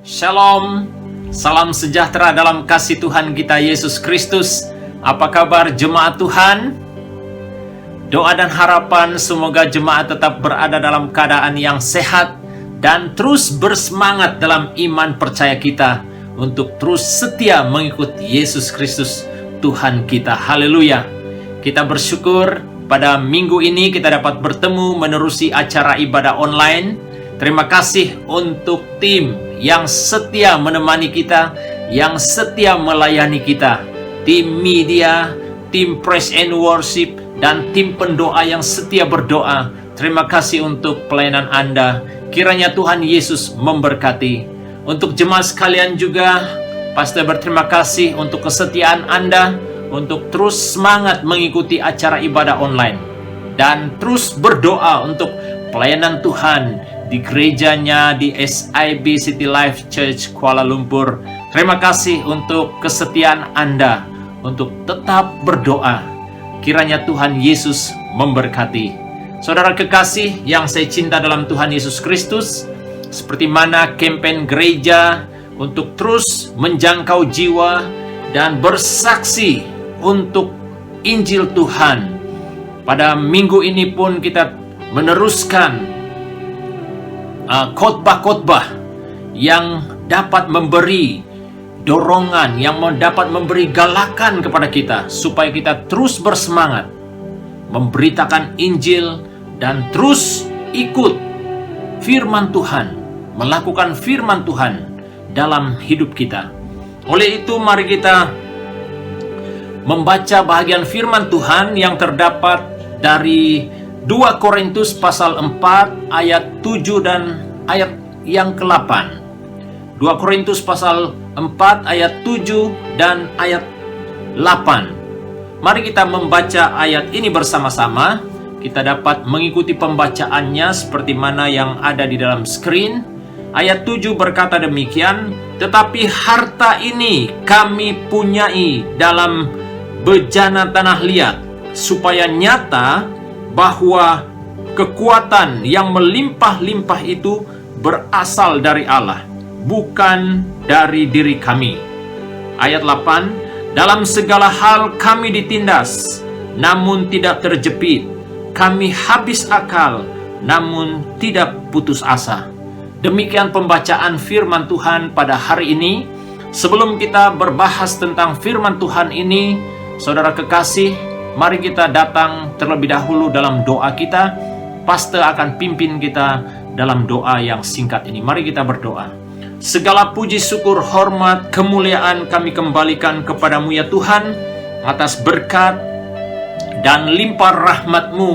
Shalom, salam sejahtera dalam kasih Tuhan kita Yesus Kristus. Apa kabar jemaat Tuhan? Doa dan harapan semoga jemaat tetap berada dalam keadaan yang sehat dan terus bersemangat dalam iman percaya kita untuk terus setia mengikuti Yesus Kristus Tuhan kita. Haleluya. Kita bersyukur pada minggu ini kita dapat bertemu menerusi acara ibadah online. Terima kasih untuk tim yang setia menemani kita, yang setia melayani kita. Tim media, tim praise and worship, dan tim pendoa yang setia berdoa. Terima kasih untuk pelayanan Anda. Kiranya Tuhan Yesus memberkati. Untuk jemaat sekalian juga, Pastor berterima kasih untuk kesetiaan Anda, untuk terus semangat mengikuti acara ibadah online. Dan terus berdoa untuk pelayanan Tuhan di gerejanya di SIB City Life Church Kuala Lumpur. Terima kasih untuk kesetiaan Anda untuk tetap berdoa. Kiranya Tuhan Yesus memberkati. Saudara kekasih yang saya cinta dalam Tuhan Yesus Kristus, seperti mana campaign gereja untuk terus menjangkau jiwa dan bersaksi untuk Injil Tuhan. Pada minggu ini pun kita meneruskan khotbah-khotbah yang dapat memberi dorongan, yang dapat memberi galakan kepada kita supaya kita terus bersemangat memberitakan Injil dan terus ikut firman Tuhan, melakukan firman Tuhan dalam hidup kita. Oleh itu mari kita membaca bahagian firman Tuhan yang terdapat dari 2 Korintus pasal 4 ayat 7 dan ayat yang ke-8. 2 Korintus pasal 4 ayat 7 dan ayat 8. Mari kita membaca ayat ini bersama-sama. Kita dapat mengikuti pembacaannya seperti mana yang ada di dalam screen. Ayat 7 berkata demikian, "Tetapi harta ini kami punyai dalam bejana tanah liat, supaya nyata bahwa kekuatan yang melimpah-limpah itu berasal dari Allah, bukan dari diri kami." Ayat 8, "Dalam segala hal kami ditindas, namun tidak terjepit. Kami habis akal, namun tidak putus asa." Demikian pembacaan firman Tuhan pada hari ini. Sebelum kita berbahas tentang firman Tuhan ini, saudara kekasih, mari kita datang terlebih dahulu dalam doa kita. Pastor akan pimpin kita dalam doa yang singkat ini. Mari kita berdoa. Segala puji, syukur, hormat, kemuliaan kami kembalikan kepadamu ya Tuhan, atas berkat dan limpah rahmat-Mu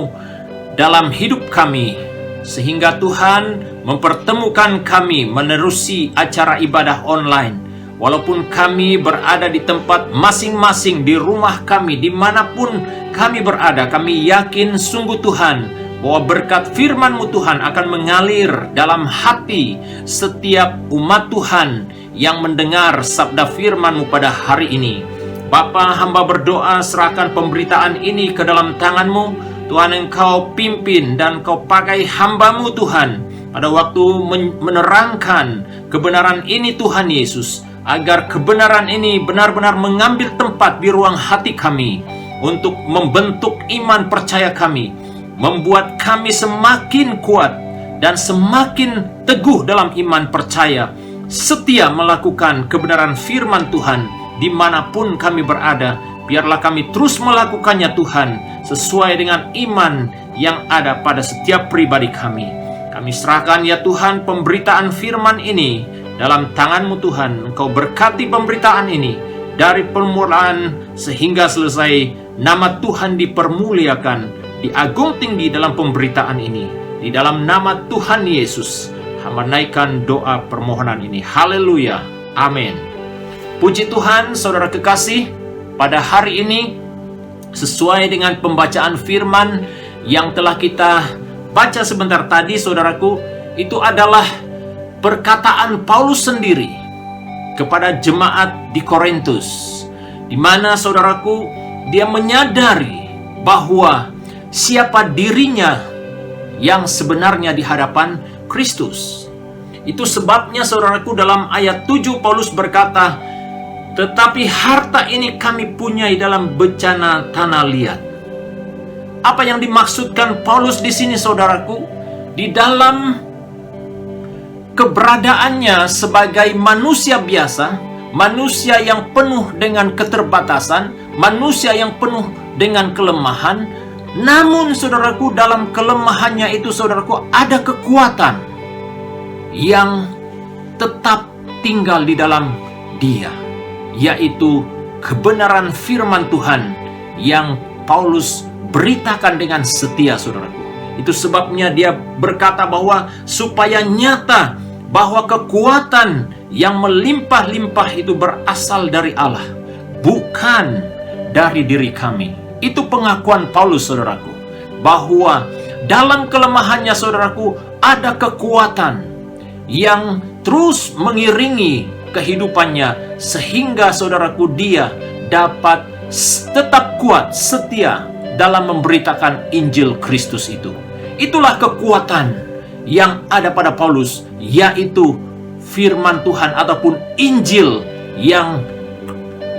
dalam hidup kami, sehingga Tuhan mempertemukan kami menerusi acara ibadah online. Walaupun kami berada di tempat masing-masing, di rumah kami, dimanapun kami berada, kami yakin sungguh Tuhan, bahwa berkat firman-Mu Tuhan akan mengalir dalam hati setiap umat Tuhan yang mendengar sabda firman-Mu pada hari ini. Bapa, hamba berdoa serahkan pemberitaan ini ke dalam tangan-Mu. Tuhan, Engkau pimpin dan Kau pakai hamba-Mu Tuhan pada waktu menerangkan kebenaran ini Tuhan Yesus, agar kebenaran ini benar-benar mengambil tempat di ruang hati kami untuk membentuk iman percaya kami, membuat kami semakin kuat dan semakin teguh dalam iman percaya, setia melakukan kebenaran firman Tuhan dimanapun kami berada. Biarlah kami terus melakukannya Tuhan, sesuai dengan iman yang ada pada setiap pribadi kami. Kami serahkan ya Tuhan pemberitaan firman ini dalam tangan-Mu Tuhan. Engkau berkati pemberitaan ini dari permulaan sehingga selesai. Nama Tuhan dipermuliakan, diagung tinggi dalam pemberitaan ini. Di dalam nama Tuhan Yesus, hamba naikkan doa permohonan ini. Haleluya. Amin. Puji Tuhan, saudara kekasih, pada hari ini sesuai dengan pembacaan firman yang telah kita baca sebentar tadi, saudaraku, itu adalah perkataan Paulus sendiri kepada jemaat di Korintus, di mana saudaraku, dia menyadari bahwa siapa dirinya yang sebenarnya di hadapan Kristus. Itu sebabnya saudaraku dalam ayat 7 Paulus berkata, tetapi harta ini kami punyai dalam bencana tanah liat. Apa yang dimaksudkan Paulus di sini saudaraku? Di dalam keberadaannya sebagai manusia biasa, manusia yang penuh dengan keterbatasan, manusia yang penuh dengan kelemahan, namun saudaraku dalam kelemahannya itu saudaraku ada kekuatan yang tetap tinggal di dalam dia, yaitu kebenaran firman Tuhan yang Paulus beritakan dengan setia saudaraku. Itu sebabnya dia berkata bahwa supaya nyata bahwa kekuatan yang melimpah-limpah itu berasal dari Allah, bukan dari diri kami. Itu pengakuan Paulus saudaraku, bahwa dalam kelemahannya saudaraku ada kekuatan yang terus mengiringi kehidupannya, sehingga saudaraku dia dapat tetap kuat, setia dalam memberitakan Injil Kristus itu. Itulah kekuatan yang ada pada Paulus, yaitu firman Tuhan ataupun Injil yang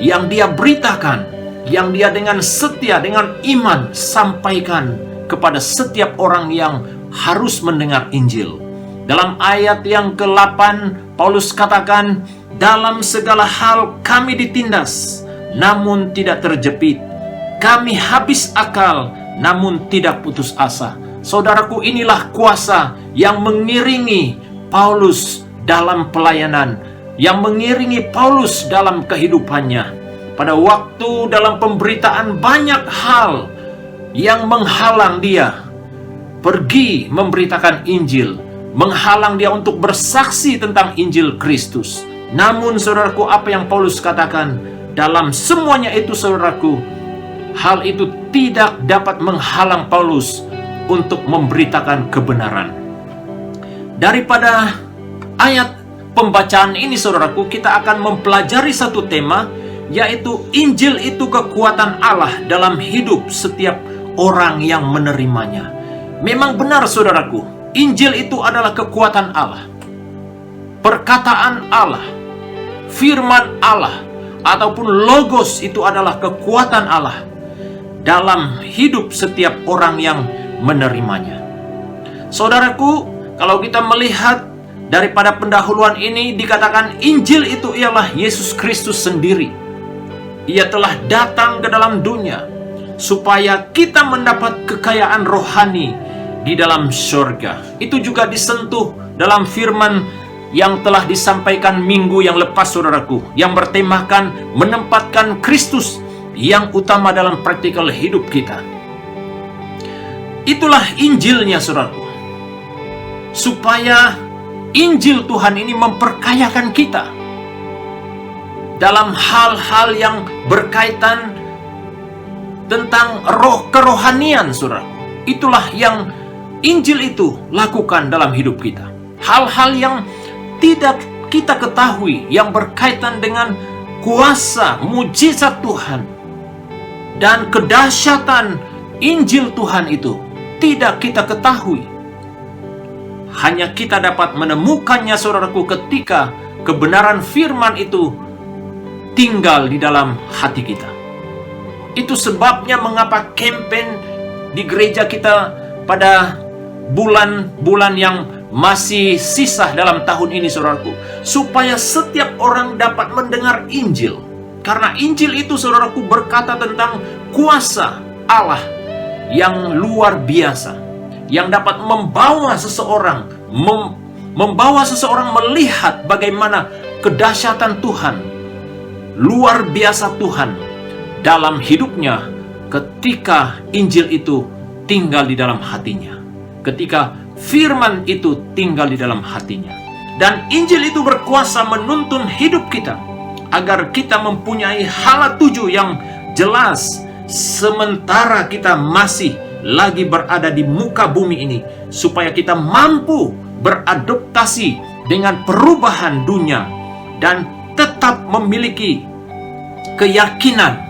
dia beritakan, yang dia dengan setia, dengan iman sampaikan kepada setiap orang yang harus mendengar Injil. Dalam ayat yang ke-8 Paulus katakan, dalam segala hal kami ditindas namun tidak terjepit, kami habis akal namun tidak putus asa. Saudaraku, inilah kuasa yang mengiringi Paulus dalam pelayanan, yang mengiringi Paulus dalam kehidupannya. Pada waktu dalam pemberitaan banyak hal yang menghalang dia pergi memberitakan Injil, menghalang dia untuk bersaksi tentang Injil Kristus. Namun saudaraku, apa yang Paulus katakan, dalam semuanya itu saudaraku, hal itu tidak dapat menghalang Paulus untuk memberitakan kebenaran. Daripada ayat pembacaan ini saudaraku, kita akan mempelajari satu tema, yaitu Injil itu kekuatan Allah dalam hidup setiap orang yang menerimanya. Memang benar saudaraku, Injil itu adalah kekuatan Allah, perkataan Allah, firman Allah, ataupun logos itu adalah kekuatan Allah dalam hidup setiap orang yang menerimanya. Saudaraku, kalau kita melihat daripada pendahuluan ini, dikatakan Injil itu ialah Yesus Kristus sendiri. Ia telah datang ke dalam dunia supaya kita mendapat kekayaan rohani di dalam surga. Itu juga disentuh dalam firman yang telah disampaikan minggu yang lepas saudaraku, yang bertemakan menempatkan Kristus yang utama dalam praktikal hidup kita. Itulah Injilnya saudaraku, supaya Injil Tuhan ini memperkayakan kita dalam hal-hal yang berkaitan tentang kerohanian saudaraku. Itulah yang Injil itu lakukan dalam hidup kita. Hal-hal yang tidak kita ketahui, yang berkaitan dengan kuasa mujizat Tuhan dan kedahsyatan Injil Tuhan itu tidak kita ketahui. Hanya kita dapat menemukannya saudaraku ketika kebenaran firman itu tinggal di dalam hati kita. Itu sebabnya mengapa campaign di gereja kita pada bulan-bulan yang masih sisa dalam tahun ini saudaraku, supaya setiap orang dapat mendengar Injil. Karena Injil itu saudaraku berkata tentang kuasa Allah yang luar biasa, yang dapat membawa seseorang melihat bagaimana kedahsyatan Tuhan, luar biasa Tuhan dalam hidupnya ketika Injil itu tinggal di dalam hatinya, ketika firman itu tinggal di dalam hatinya. Dan Injil itu berkuasa menuntun hidup kita agar kita mempunyai hala tuju yang jelas sementara kita masih lagi berada di muka bumi ini, supaya kita mampu beradaptasi dengan perubahan dunia dan tetap memiliki keyakinan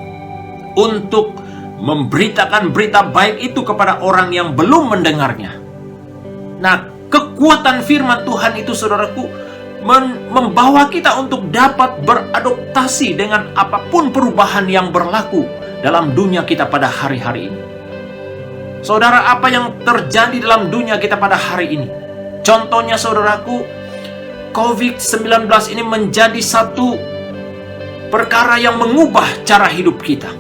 untuk memberitakan berita baik itu kepada orang yang belum mendengarnya. Nah, Kekuatan firman Tuhan itu, saudaraku, membawa kita untuk dapat beradaptasi dengan apapun perubahan yang berlaku dalam dunia kita pada hari-hari ini. Saudara, apa yang terjadi dalam dunia kita pada hari ini? Contohnya, saudaraku, COVID-19 ini menjadi satu perkara yang mengubah cara hidup kita.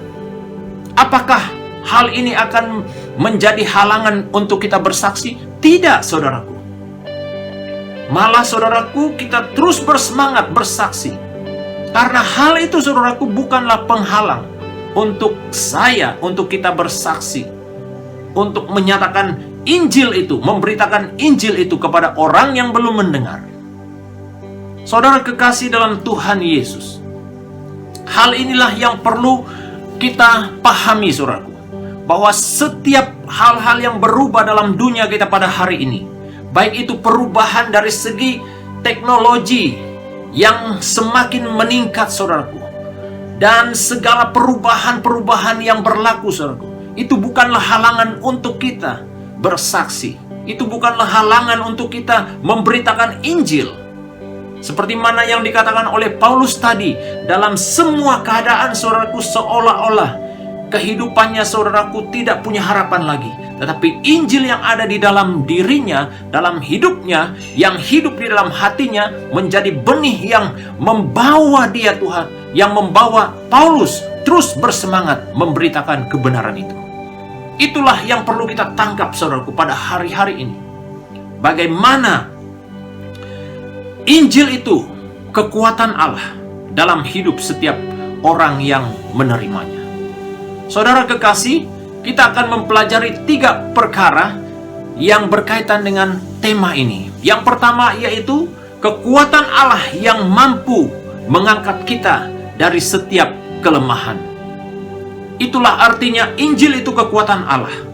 Apakah hal ini akan menjadi halangan untuk kita bersaksi? Tidak, saudaraku. Malah, saudaraku, kita terus bersemangat bersaksi. Karena hal itu, saudaraku, bukanlah penghalang untuk saya, untuk kita bersaksi, untuk menyatakan Injil itu, memberitakan Injil itu kepada orang yang belum mendengar. Saudara kekasih dalam Tuhan Yesus, hal inilah yang perlu kita pahami, saudaraku, bahwa setiap hal-hal yang berubah dalam dunia kita pada hari ini, baik itu perubahan dari segi teknologi yang semakin meningkat, saudaraku, dan segala perubahan-perubahan yang berlaku, saudaraku, itu bukanlah halangan untuk kita bersaksi. Itu bukanlah halangan untuk kita memberitakan Injil. Seperti mana yang dikatakan oleh Paulus tadi, dalam semua keadaan, saudaraku, seolah-olah kehidupannya, saudaraku, tidak punya harapan lagi. Tetapi Injil yang ada di dalam dirinya, dalam hidupnya, yang hidup di dalam hatinya, menjadi benih yang membawa dia, Tuhan, yang membawa Paulus terus bersemangat memberitakan kebenaran itu. Itulah yang perlu kita tangkap, saudaraku, pada hari-hari ini. Bagaimana Injil itu kekuatan Allah dalam hidup setiap orang yang menerimanya. Saudara kekasih, kita akan mempelajari 3 perkara yang berkaitan dengan tema ini. Yang pertama yaitu kekuatan Allah yang mampu mengangkat kita dari setiap kelemahan. Itulah artinya Injil itu kekuatan Allah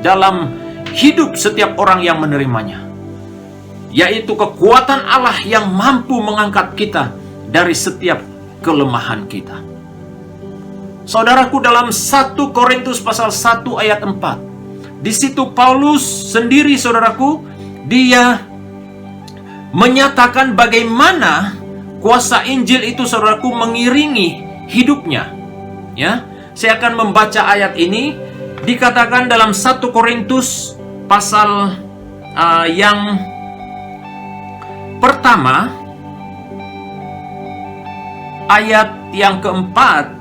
dalam hidup setiap orang yang menerimanya, yaitu kekuatan Allah yang mampu mengangkat kita dari setiap kelemahan kita. Saudaraku, dalam 1 Korintus pasal 1 ayat 4, di situ Paulus sendiri, saudaraku, dia menyatakan bagaimana kuasa Injil itu, saudaraku, mengiringi hidupnya. Ya, saya akan membaca ayat ini. Dikatakan dalam 1 Korintus pasal yang pertama, ayat yang keempat,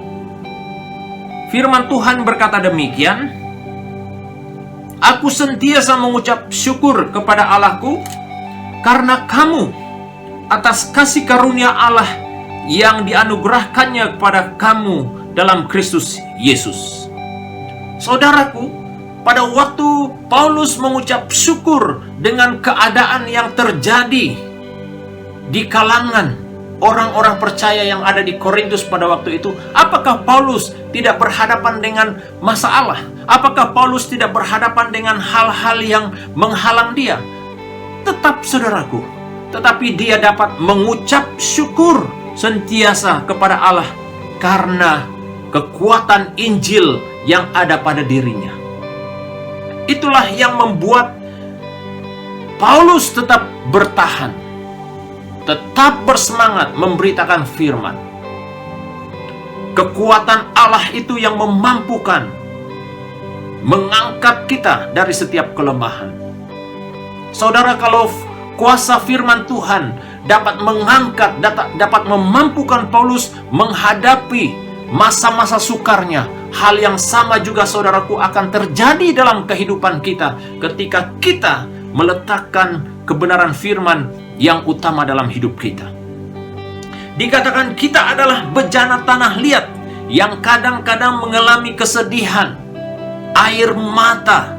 firman Tuhan berkata demikian, "Aku sentiasa mengucap syukur kepada Allahku karena kamu atas kasih karunia Allah yang dianugerahkannya kepada kamu dalam Kristus Yesus." Saudaraku, pada waktu Paulus mengucap syukur dengan keadaan yang terjadi di kalangan orang-orang percaya yang ada di Korintus pada waktu itu, apakah Paulus tidak berhadapan dengan masalah? Apakah Paulus tidak berhadapan dengan hal-hal yang menghalang dia? Tetap, saudaraku, tetapi dia dapat mengucap syukur sentiasa kepada Allah karena kekuatan Injil yang ada pada dirinya. Itulah yang membuat Paulus tetap bertahan, tetap bersemangat memberitakan firman. Kekuatan Allah itu yang memampukan mengangkat kita dari setiap kelemahan. Saudara, kalau kuasa firman Tuhan dapat mengangkat, dapat memampukan Paulus menghadapi masa-masa sukarnya, hal yang sama juga, saudaraku, akan terjadi dalam kehidupan kita ketika kita meletakkan kebenaran firman yang utama dalam hidup kita. Dikatakan kita adalah bejana tanah liat yang kadang-kadang mengalami kesedihan, air mata,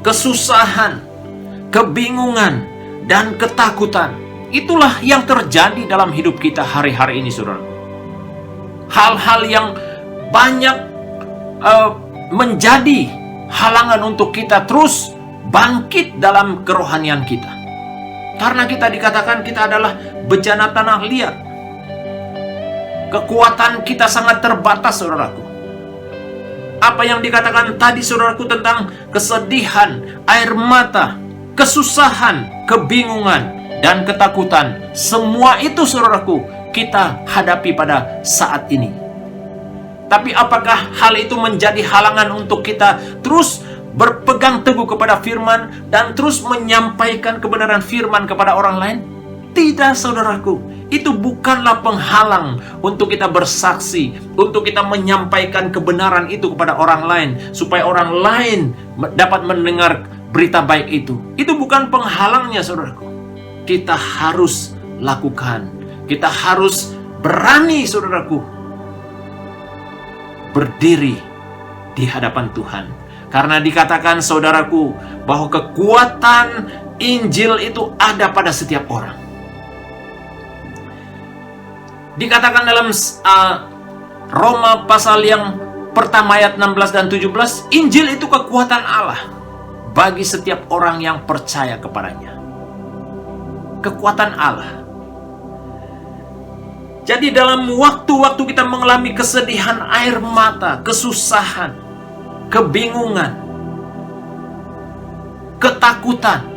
kesusahan, kebingungan, dan ketakutan. Itulah yang terjadi dalam hidup kita hari-hari ini, saudara. Hal-hal yang banyak menjadi halangan untuk kita terus bangkit dalam kerohanian kita. Karena kita dikatakan kita adalah bejana tanah liat. Kekuatan kita sangat terbatas, saudaraku. Apa yang dikatakan tadi, saudaraku, tentang kesedihan, air mata, kesusahan, kebingungan, dan ketakutan. Semua itu, saudaraku, kita hadapi pada saat ini. Tapi apakah hal itu menjadi halangan untuk kita terus berpegang teguh kepada firman dan terus menyampaikan kebenaran firman kepada orang lain? Tidak, saudaraku. Itu bukanlah penghalang untuk kita bersaksi, untuk kita menyampaikan kebenaran itu kepada orang lain, supaya orang lain dapat mendengar berita baik itu. Itu bukan penghalangnya, saudaraku. Kita harus lakukan. Kita harus berani, saudaraku, berdiri di hadapan Tuhan. Karena dikatakan, saudaraku, bahwa kekuatan Injil itu ada pada setiap orang. Dikatakan dalam Roma pasal yang pertama ayat 16 dan 17, Injil itu kekuatan Allah bagi setiap orang yang percaya kepadanya. Kekuatan Allah. Jadi dalam waktu-waktu kita mengalami kesedihan, air mata, kesusahan, kebingungan, ketakutan,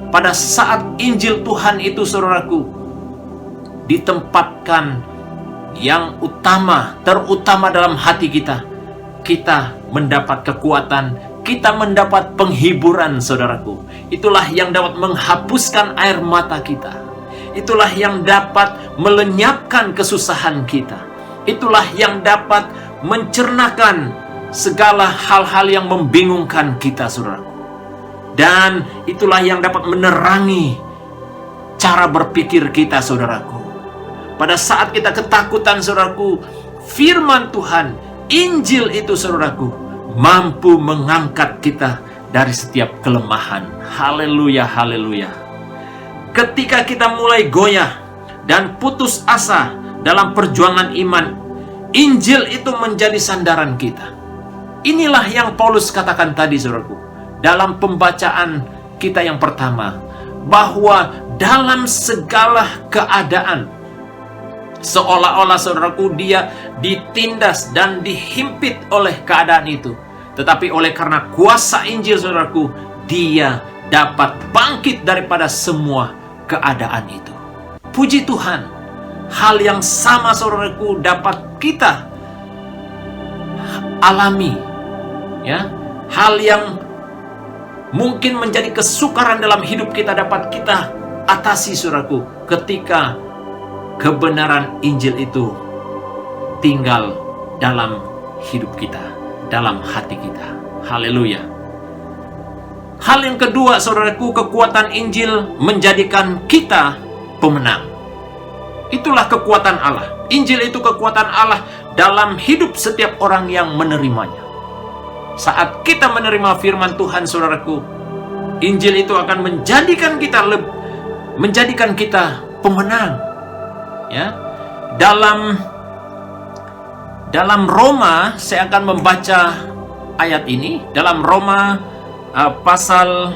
pada saat Injil Tuhan itu, saudaraku, ditempatkan yang utama, terutama dalam hati kita, kita mendapat kekuatan, kita mendapat penghiburan, saudaraku. Itulah yang dapat menghapuskan air mata kita. Itulah yang dapat melenyapkan kesusahan kita. Itulah yang dapat mencernakan segala hal-hal yang membingungkan kita, saudaraku. Dan itulah yang dapat menerangi cara berpikir kita, saudaraku. Pada saat kita ketakutan, saudaraku, firman Tuhan, Injil itu, saudaraku, mampu mengangkat kita dari setiap kelemahan. Haleluya, haleluya. Ketika kita mulai goyah dan putus asa dalam perjuangan iman, Injil itu menjadi sandaran kita. Inilah yang Paulus katakan tadi, saudaraku, dalam pembacaan kita yang pertama, bahwa dalam segala keadaan, seolah-olah, saudaraku, dia ditindas dan dihimpit oleh keadaan itu. Tetapi oleh karena kuasa Injil, saudaraku, dia dapat bangkit daripada semua keadaan itu. Puji Tuhan, hal yang sama, saudaraku, dapat kita alami. Ya, hal yang mungkin menjadi kesukaran dalam hidup kita dapat kita atasi, saudaraku, ketika kebenaran Injil itu tinggal dalam hidup kita, dalam hati kita. Haleluya. Hal yang kedua, saudaraku, kekuatan Injil menjadikan kita pemenang. Itulah kekuatan Allah. Injil itu kekuatan Allah dalam hidup setiap orang yang menerimanya. Saat kita menerima firman Tuhan, saudaraku, Injil itu akan menjadikan kita pemenang. Ya, dalam Roma, saya akan membaca ayat ini dalam Roma pasal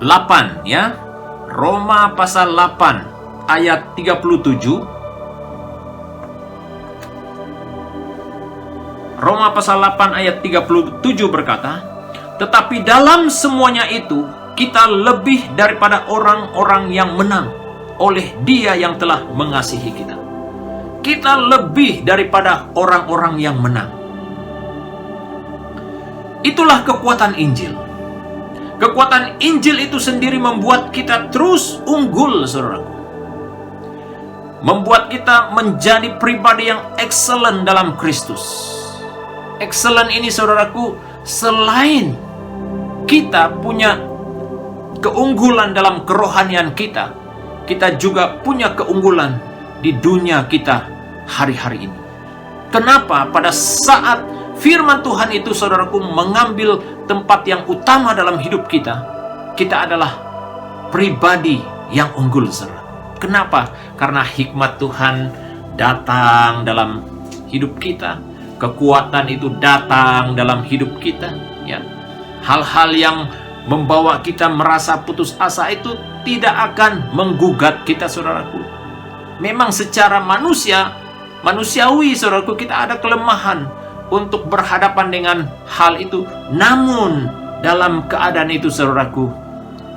8, ya. Roma pasal 8 ayat 37. Roma pasal 8 ayat 37 berkata, "Tetapi dalam semuanya itu kita lebih daripada orang-orang yang menang oleh Dia yang telah mengasihi kita." Kita lebih daripada orang-orang yang menang. Itulah kekuatan Injil. Kekuatan Injil itu sendiri membuat kita terus unggul, saudaraku. Membuat kita menjadi pribadi yang excellent dalam Kristus. Excellent ini, saudaraku, selain kita punya keunggulan dalam kerohanian kita, kita juga punya keunggulan di dunia kita hari-hari ini. Kenapa? Pada saat firman Tuhan itu, saudaraku, mengambil tempat yang utama dalam hidup kita, kita adalah pribadi yang unggul, saudara. Kenapa? Karena hikmat Tuhan datang dalam hidup kita, kekuatan itu datang dalam hidup kita, ya. Hal-hal yang membawa kita merasa putus asa itu tidak akan menggugat kita, saudaraku. Memang secara manusiawi, saudaraku, kita ada kelemahan untuk berhadapan dengan hal itu. Namun dalam keadaan itu, saudaraku,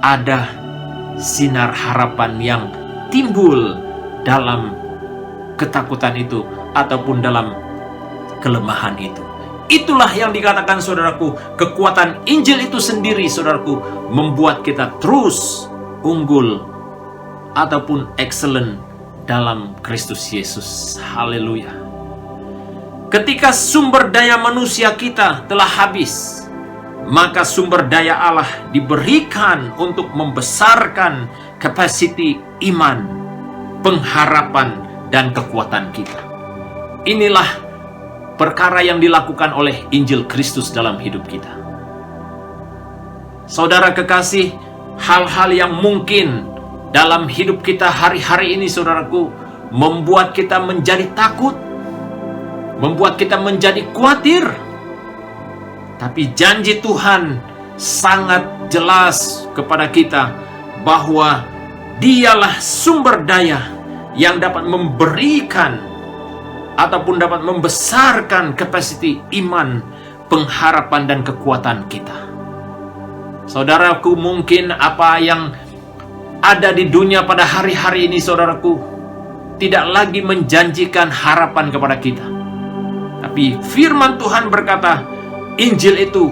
ada sinar harapan yang timbul dalam ketakutan itu ataupun dalam kelemahan itu. Itulah yang dikatakan, saudaraku, kekuatan Injil itu sendiri, saudaraku, membuat kita terus unggul ataupun excellent dalam Kristus Yesus. Haleluya. Ketika sumber daya manusia kita telah habis, maka sumber daya Allah diberikan untuk membesarkan kapasiti iman, pengharapan, dan kekuatan kita. Inilah perkara yang dilakukan oleh Injil Kristus dalam hidup kita. Saudara kekasih, hal-hal yang mungkin dalam hidup kita hari-hari ini, saudaraku, membuat kita menjadi takut, membuat kita menjadi khawatir. Tapi janji Tuhan sangat jelas kepada kita bahwa Dialah sumber daya yang dapat memberikan ataupun dapat membesarkan kapasiti iman, pengharapan, dan kekuatan kita. Saudaraku, mungkin apa yang ada di dunia pada hari-hari ini, saudaraku, tidak lagi menjanjikan harapan kepada kita. Tapi firman Tuhan berkata, Injil itu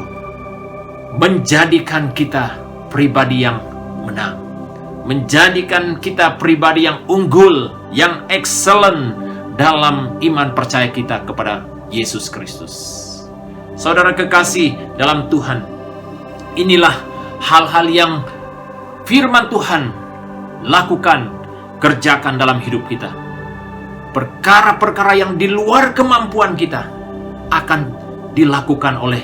menjadikan kita pribadi yang menang, menjadikan kita pribadi yang unggul, yang excellent dalam iman percaya kita kepada Yesus Kristus. Saudara kekasih dalam Tuhan, inilah hal-hal yang firman Tuhan lakukan, kerjakan dalam hidup kita. Perkara-perkara yang di luar kemampuan kita akan dilakukan oleh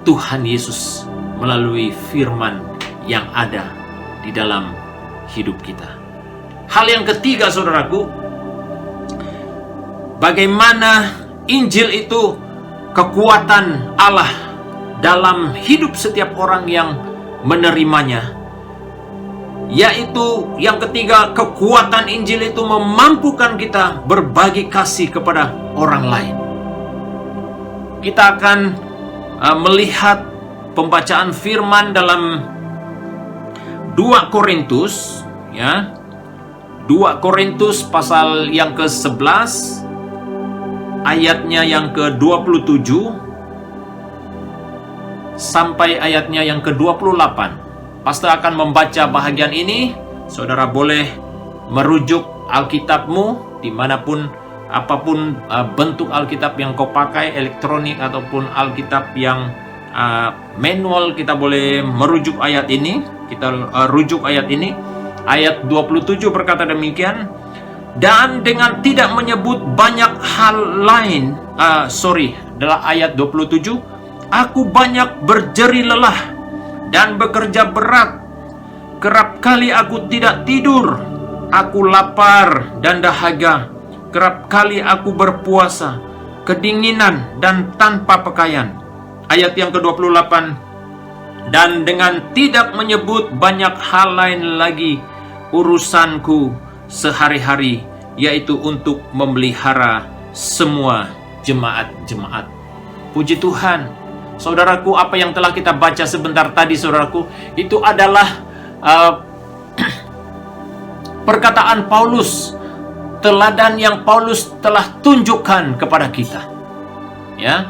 Tuhan Yesus melalui firman yang ada di dalam hidup kita. Hal yang ketiga, saudaraku, bagaimana Injil itu kekuatan Allah dalam hidup setiap orang yang menerimanya. Yaitu yang ketiga, kekuatan Injil itu memampukan kita berbagi kasih kepada orang lain. Kita akan melihat pembacaan firman dalam 2 Korintus, ya. 2 Korintus pasal yang ke-11 ayatnya yang ke-27 sampai ayatnya yang ke-28. Pastor akan membaca bahagian ini. Saudara boleh merujuk Alkitabmu dimanapun, apapun bentuk Alkitab yang kau pakai, elektronik ataupun Alkitab yang manual, kita boleh merujuk ayat ini. Kita rujuk ayat ini. Ayat 27 berkata demikian, dan dengan tidak menyebut banyak hal lain, adalah ayat 27, aku banyak berjeri lelah dan bekerja berat, kerap kali aku tidak tidur, aku lapar dan dahaga, kerap kali aku berpuasa, kedinginan dan tanpa pakaian. Ayat yang ke-28, dan dengan tidak menyebut banyak hal lain lagi urusanku sehari-hari, yaitu untuk memelihara semua jemaat-jemaat. Puji Tuhan. Saudaraku, apa yang telah kita baca sebentar tadi, saudaraku, itu adalah perkataan Paulus, teladan yang Paulus telah tunjukkan kepada kita. Ya,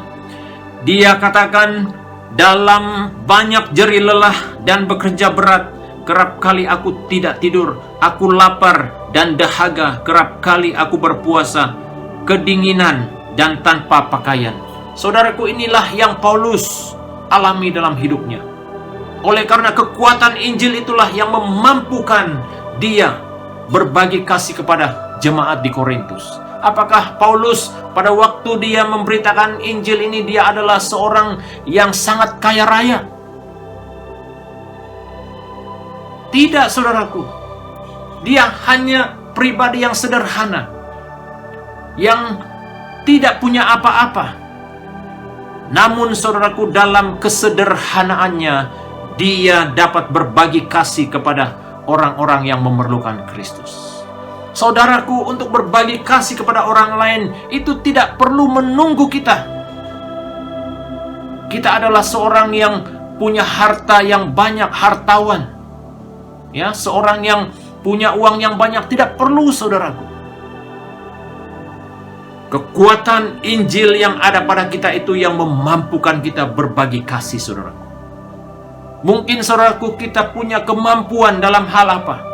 dia katakan, dalam banyak jeri lelah dan bekerja berat, kerap kali aku tidak tidur, aku lapar dan dahaga, kerap kali aku berpuasa, kedinginan dan tanpa pakaian. Saudaraku, inilah yang Paulus alami dalam hidupnya. Oleh karena kekuatan Injil itulah yang memampukan dia berbagi kasih kepada jemaat di Korintus. Apakah Paulus pada waktu dia memberitakan Injil ini, dia adalah seorang yang sangat kaya raya? Tidak, saudaraku. Dia hanya pribadi yang sederhana, yang tidak punya apa-apa. Namun saudaraku, dalam kesederhanaannya, dia dapat berbagi kasih kepada orang-orang yang memerlukan Kristus. Saudaraku, untuk berbagi kasih kepada orang lain itu tidak perlu menunggu kita. Kita adalah seorang yang punya harta yang banyak, hartawan. Ya, seorang yang punya uang yang banyak tidak perlu, saudaraku. Kekuatan Injil yang ada pada kita itu yang memampukan kita berbagi kasih, saudaraku. Mungkin, saudaraku, kita punya kemampuan dalam hal apa?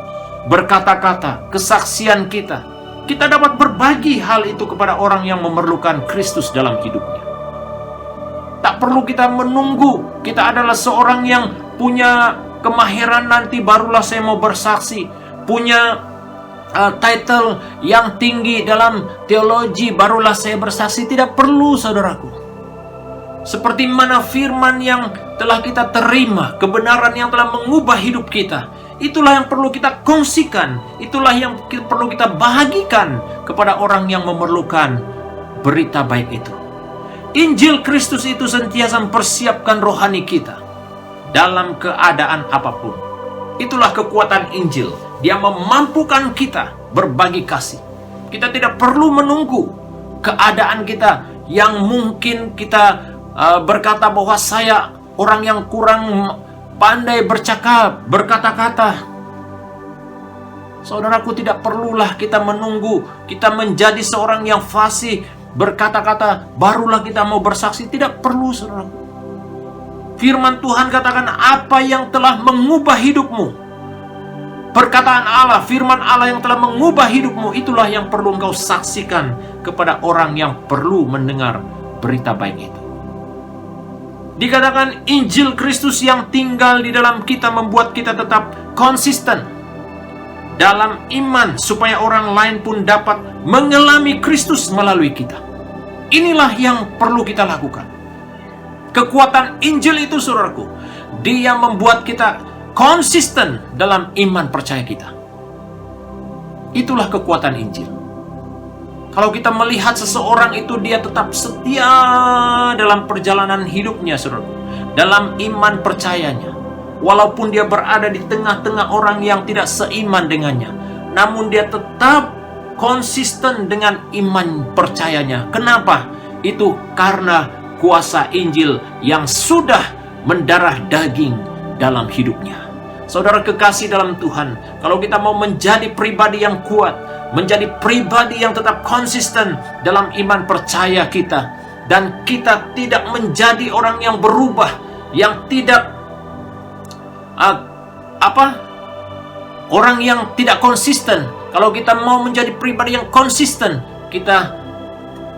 Berkata-kata, kesaksian kita. Kita dapat berbagi hal itu kepada orang yang memerlukan Kristus dalam hidupnya. Tak perlu kita menunggu kita adalah seorang yang punya kemahiran nanti barulah saya mau bersaksi, punya title yang tinggi dalam teologi barulah saya bersaksi. Tidak perlu, saudaraku. Seperti mana firman yang telah kita terima, kebenaran yang telah mengubah hidup kita, itulah yang perlu kita kongsikan, itulah yang perlu kita bagikan kepada orang yang memerlukan berita baik itu. Injil Kristus itu sentiasa mempersiapkan rohani kita dalam keadaan apapun. Itulah kekuatan Injil. Dia memampukan kita berbagi kasih. Kita tidak perlu menunggu keadaan kita yang mungkin kita berkata bahwa saya orang yang kurang pandai bercakap, berkata-kata. Saudaraku, tidak perlulah kita menunggu kita menjadi seorang yang fasih berkata-kata barulah kita mau bersaksi. Tidak perlu, saudaraku. Firman Tuhan katakan apa yang telah mengubah hidupmu. Perkataan Allah, firman Allah yang telah mengubah hidupmu, itulah yang perlu engkau saksikan kepada orang yang perlu mendengar berita baik itu. Dikatakan Injil Kristus yang tinggal di dalam kita membuat kita tetap konsisten dalam iman supaya orang lain pun dapat mengalami Kristus melalui kita. Inilah yang perlu kita lakukan. Kekuatan Injil itu, saudaraku, dia membuat kita konsisten dalam iman percaya kita. Itulah kekuatan Injil. Kalau kita melihat seseorang itu dia tetap setia dalam perjalanan hidupnya, saudaraku, dalam iman percayanya, walaupun dia berada di tengah-tengah orang yang tidak seiman dengannya, namun dia tetap konsisten dengan iman percayanya. Kenapa? Itu karena kuasa Injil yang sudah mendarah daging dalam hidupnya. Saudara kekasih dalam Tuhan, kalau kita mau menjadi pribadi yang kuat, menjadi pribadi yang tetap konsisten dalam iman percaya kita, dan kita tidak menjadi orang yang berubah, yang tidak orang yang tidak konsisten. Kalau kita mau menjadi pribadi yang konsisten, kita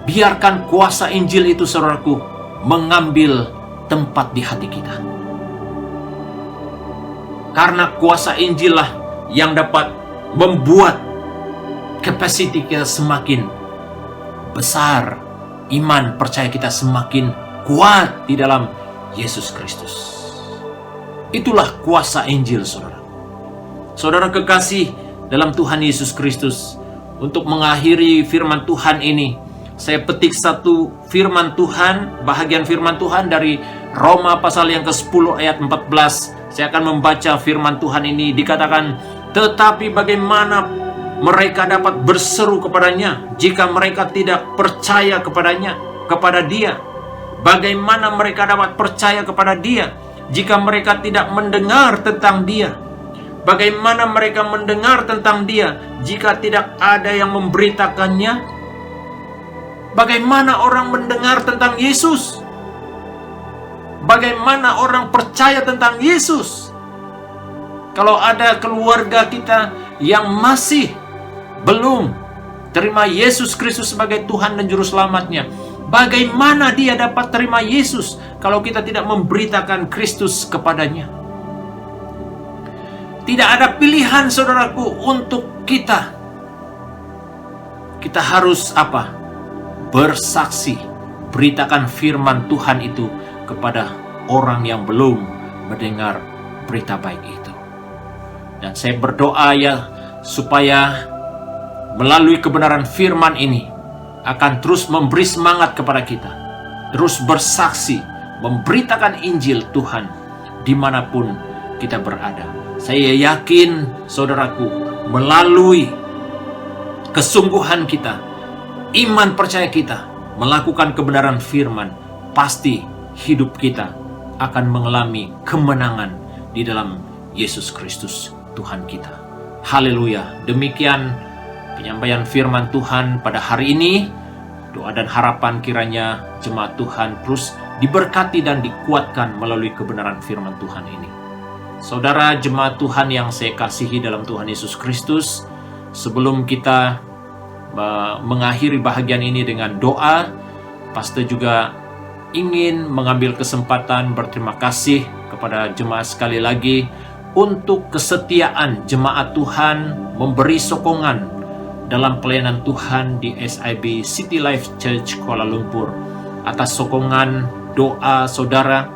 biarkan kuasa Injil itu, saudaraku, mengambil tempat di hati kita. Karena kuasa Injil lah yang dapat membuat capacity kita semakin besar, iman percaya kita semakin kuat di dalam Yesus Kristus. Itulah kuasa Injil, saudara. Saudara kekasih dalam Tuhan Yesus Kristus, untuk mengakhiri firman Tuhan ini, saya petik satu firman Tuhan, bahagian firman Tuhan dari Roma pasal yang ke-10 ayat 14. Saya akan membaca firman Tuhan ini. Dikatakan, tetapi bagaimana mereka dapat berseru kepadanya jika mereka tidak percaya kepada dia? Bagaimana mereka dapat percaya kepada dia jika mereka tidak mendengar tentang dia? Bagaimana mereka mendengar tentang dia jika tidak ada yang memberitakannya? Bagaimana orang mendengar tentang Yesus? Bagaimana orang percaya tentang Yesus? Kalau ada keluarga kita yang masih belum terima Yesus Kristus sebagai Tuhan dan Juru Selamatnya, bagaimana dia dapat terima Yesus kalau kita tidak memberitakan Kristus kepadanya? Tidak ada pilihan, saudaraku, untuk kita. Kita harus apa? Bersaksi, beritakan firman Tuhan itu kepada orang yang belum mendengar berita baik itu. Dan saya berdoa ya, supaya melalui kebenaran firman ini akan terus memberi semangat kepada kita, terus bersaksi, memberitakan Injil Tuhan dimanapun kita berada. Saya yakin, saudaraku, melalui kesungguhan kita, iman percaya kita, melakukan kebenaran firman, pasti hidup kita akan mengalami kemenangan di dalam Yesus Kristus Tuhan kita. Haleluya. Demikian penyampaian firman Tuhan pada hari ini. Doa dan harapan kiranya jemaat Tuhan terus diberkati dan dikuatkan melalui kebenaran firman Tuhan ini. Saudara jemaat Tuhan yang saya kasihi dalam Tuhan Yesus Kristus, sebelum kita mengakhiri bahagian ini dengan doa, pastor juga ingin mengambil kesempatan berterima kasih kepada jemaat sekali lagi untuk kesetiaan jemaat Tuhan memberi sokongan dalam pelayanan Tuhan di SIB City Life Church Kuala Lumpur, atas sokongan doa saudara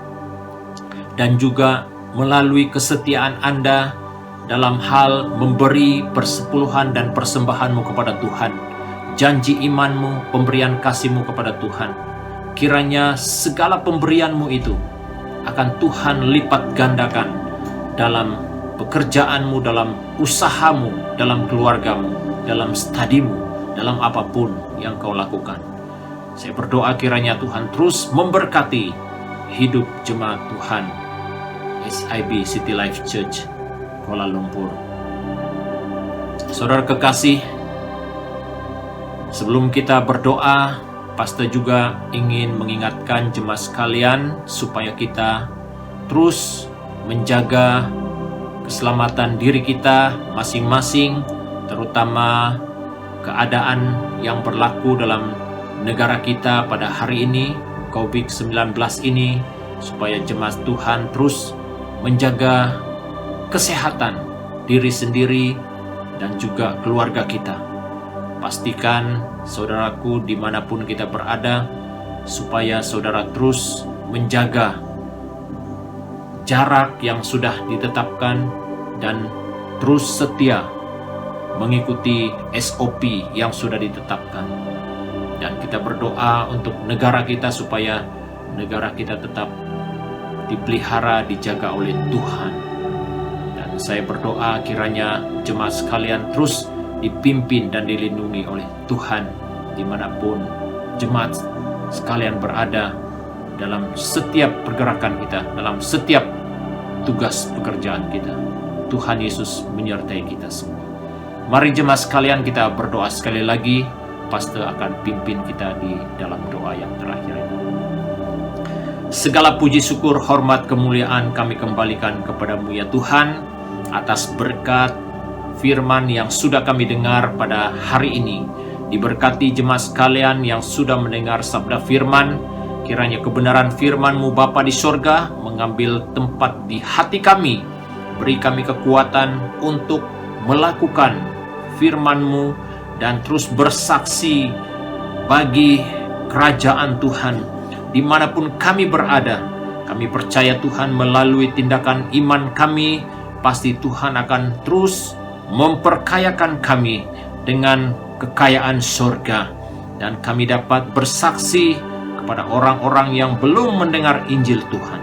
dan juga melalui kesetiaan Anda dalam hal memberi persepuluhan dan persembahanmu kepada Tuhan, janji imanmu, pemberian kasihmu kepada Tuhan. Kiranya segala pemberianmu itu akan Tuhan lipat gandakan dalam pekerjaanmu, dalam usahamu, dalam keluargamu, dalam studimu, dalam apapun yang kau lakukan. Saya berdoa kiranya Tuhan terus memberkati hidup jemaat Tuhan SIB City Life Church Kuala Lumpur. Saudara kekasih, sebelum kita berdoa, pastor juga ingin mengingatkan jemaat sekalian supaya kita terus menjaga keselamatan diri kita masing-masing, terutama keadaan yang berlaku dalam negara kita pada hari ini, COVID-19 ini, supaya jemaat Tuhan terus menjaga kesehatan diri sendiri dan juga keluarga kita. Pastikan saudaraku dimanapun kita berada, supaya saudara terus menjaga jarak yang sudah ditetapkan dan terus setia mengikuti SOP yang sudah ditetapkan. Dan kita berdoa untuk negara kita supaya negara kita tetap dipelihara, dijaga oleh Tuhan. Dan saya berdoa kiranya jemaat sekalian terus dipimpin dan dilindungi oleh Tuhan dimanapun jemaat sekalian berada, dalam setiap pergerakan kita, dalam setiap tugas pekerjaan kita. Tuhan Yesus menyertai kita semua. Mari jemaat sekalian kita berdoa sekali lagi. Pastor akan pimpin kita di dalam doa yang terakhir ini. Segala puji syukur, hormat, kemuliaan kami kembalikan kepadamu ya Tuhan, atas berkat firman yang sudah kami dengar pada hari ini. Diberkati jemaat sekalian yang sudah mendengar sabda firman. Kiranya kebenaran firman-Mu Bapa di sorga mengambil tempat di hati kami. Beri kami kekuatan untuk melakukan firman-Mu dan terus bersaksi bagi kerajaan Tuhan dimanapun kami berada. Kami percaya Tuhan melalui tindakan iman kami, pasti Tuhan akan terus memperkayakan kami dengan kekayaan surga. Dan kami dapat bersaksi kepada orang-orang yang belum mendengar Injil Tuhan.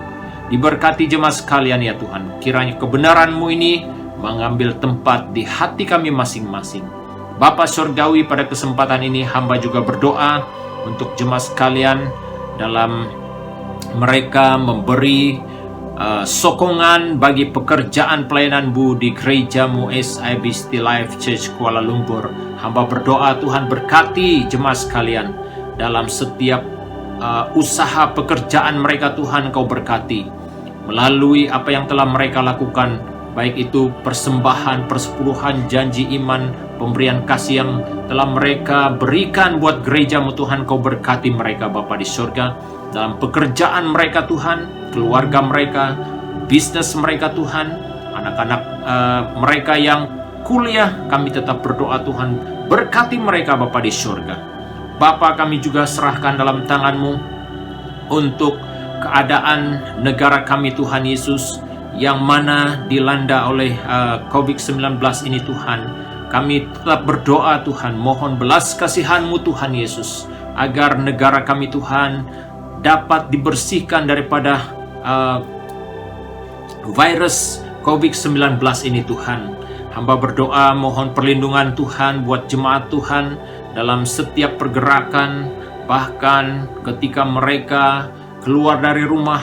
Diberkati jemaat sekalian ya Tuhan. Kiranya kebenaran-Mu ini mengambil tempat di hati kami masing-masing. Bapa Surgawi, pada kesempatan ini hamba juga berdoa untuk jemaat sekalian dalam mereka memberi sokongan bagi pekerjaan pelayanan-Mu di gereja-Mu SIB City Life Church Kuala Lumpur. Hamba berdoa Tuhan berkati jemaat sekalian dalam setiap usaha pekerjaan mereka. Tuhan Kau berkati melalui apa yang telah mereka lakukan, baik itu persembahan, persepuluhan, janji iman, pemberian kasih yang telah mereka berikan buat gereja-Mu. Tuhan Kau berkati mereka Bapa di surga, dalam pekerjaan mereka Tuhan, keluarga mereka, bisnis mereka Tuhan, anak-anak mereka yang kuliah, kami tetap berdoa Tuhan berkati mereka Bapa di surga. Bapa, kami juga serahkan dalam tangan-Mu untuk keadaan negara kami Tuhan Yesus, yang mana dilanda oleh COVID-19 ini Tuhan. Kami tetap berdoa Tuhan, mohon belas kasihan-Mu Tuhan Yesus, agar negara kami Tuhan dapat dibersihkan daripada virus COVID-19 ini Tuhan. Hamba berdoa mohon perlindungan Tuhan buat jemaat Tuhan dalam setiap pergerakan, bahkan ketika mereka keluar dari rumah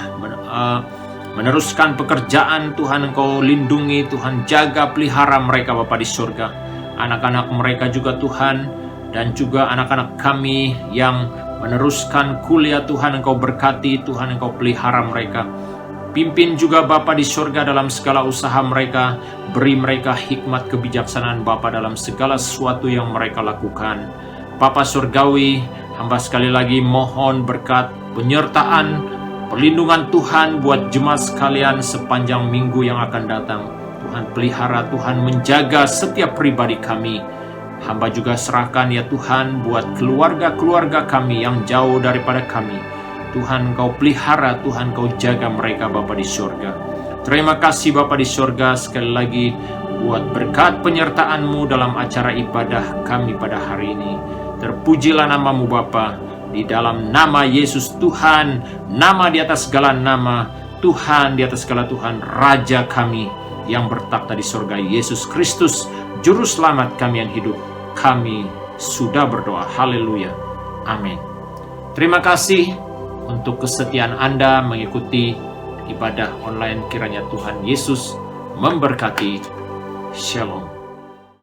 meneruskan pekerjaan. Tuhan, Engkau lindungi, Tuhan jaga, pelihara mereka Bapa di surga. Anak-anak mereka juga Tuhan, dan juga anak-anak kami yang meneruskan kuliah, Tuhan Engkau berkati, Tuhan Engkau pelihara mereka. Pimpin juga Bapa di surga dalam segala usaha mereka, beri mereka hikmat kebijaksanaan Bapa dalam segala sesuatu yang mereka lakukan. Bapa surgawi, hamba sekali lagi mohon berkat, penyertaan, perlindungan Tuhan buat jemaat sekalian sepanjang minggu yang akan datang. Tuhan pelihara, Tuhan menjaga setiap pribadi kami. Hamba juga serahkan ya Tuhan buat keluarga-keluarga kami yang jauh daripada kami. Tuhan Engkau pelihara, Tuhan Engkau jaga mereka Bapa di surga. Terima kasih Bapa di surga sekali lagi buat berkat penyertaan-Mu dalam acara ibadah kami pada hari ini. Terpujilah nama-Mu Bapa, di dalam nama Yesus Tuhan, nama di atas segala nama, Tuhan di atas segala Tuhan, Raja kami yang bertakhta di surga, Yesus Kristus, Juru Selamat kami yang hidup. Kami sudah berdoa. Haleluya. Amin. Terima kasih untuk kesetiaan Anda mengikuti ibadah online. Kiranya Tuhan Yesus memberkati. Shalom.